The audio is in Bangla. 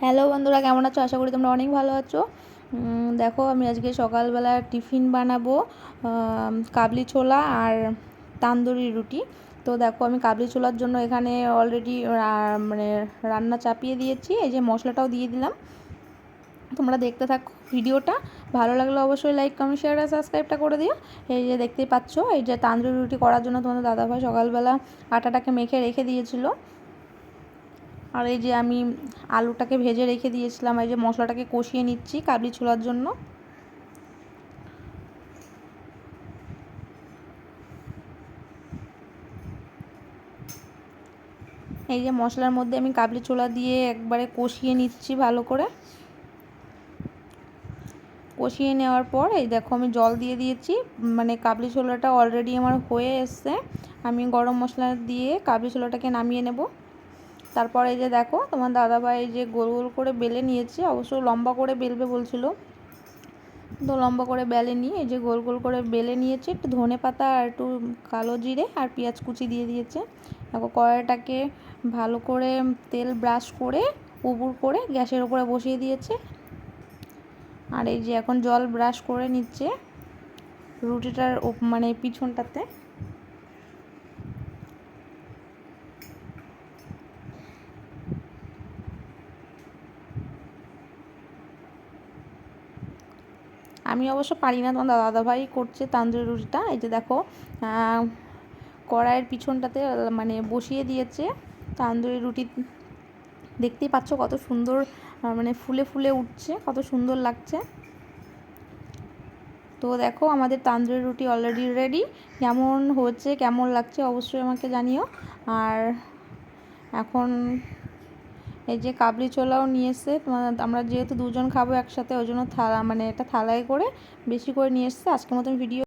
হ্যালো বন্ধুরা, কেমন আছো? আশা করি তোমরা অনেক ভালো আছো। দেখো, আমি আজকে সকালবেলা টিফিন বানাবো কাবলি ছোলা আর তান্দুরি রুটি। তো দেখো, আমি কাবলি ছোলার জন্য এখানে অলরেডি মানে রান্না চাপিয়ে দিয়েছি। এই যে মশলাটাও দিয়ে দিলাম। তোমরা দেখতে থাকো ভিডিওটা। ভালো লাগলে অবশ্যই লাইক, কমেন্ট, শেয়ার আর সাবস্ক্রাইবটা করে দিও। এই যে দেখতেই পাচ্ছ, এই যে তান্দুরি রুটি করার জন্য তোমাদের দাদাভাই সকালবেলা আটাটাকে মেখে রেখে দিয়েছিল। আর এই যে আমি আলুটাকে ভেজে রেখে দিয়েছিলাম। এই যে মশলাটাকে কষিয়ে নিচ্ছি কাবলি ছোলার জন্য। এই যে মশলার মধ্যে আমি কাবলি ছোলা দিয়ে একবারে কষিয়ে নিচ্ছি ভালো করে। কষিয়ে নেওয়ার পর এই দেখো, আমি জল দিয়ে দিয়েছি। মানে কাবলি ছোলাটা অলরেডি আমার হয়ে এসছে। আমি গরম মশলা দিয়ে কাবলি ছোলাটাকে নামিয়ে নেব। তারপর এই যে দেখো, তোমার দাদাভাই এই যে গোল গোল করে বেলে নিয়েছে। অবশ্য লম্বা করে বেলবে বলছিল, তো লম্বা করে বেলে নিয়ে এই যে গোল গোল করে বেলে নিয়েছে। একটু ধনে পাতা আর একটু কালো জিরে আর পেঁয়াজ কুচি দিয়ে দিয়েছে। দেখো, কড়াইটাকে ভালো করে তেল ব্রাশ করে উবুর করে গ্যাসের উপরে বসিয়ে দিয়েছে। আর এই যে এখন জল ব্রাশ করে নিচ্ছে রুটিটার মানে পিছনটাতে। আমি অবশ্য পারি না, তোমার দাদাভাই করছে তান্দুরি রুটিটা। এই যে দেখো, কড়াইয়ের পিছনটাতে মানে বসিয়ে দিয়েছে তান্দুরি রুটি। দেখতেই পাচ্ছ কত সুন্দর মানে ফুলে ফুলে উঠছে, কত সুন্দর লাগছে। তো দেখো, আমাদের তান্দুরি রুটি অলরেডি রেডি। কেমন হচ্ছে, কেমন লাগছে অবশ্যই আমাকে জানিও। আর এখন এই যে কাবলি ছোলাও নিয়ে এসছে। আমরা যেহেতু দুজন খাবো একসাথে, ওই জন্য থালা মানে একটা থালায় করে বেশি করে নিয়ে এসছে। আজকের মতন ভিডিও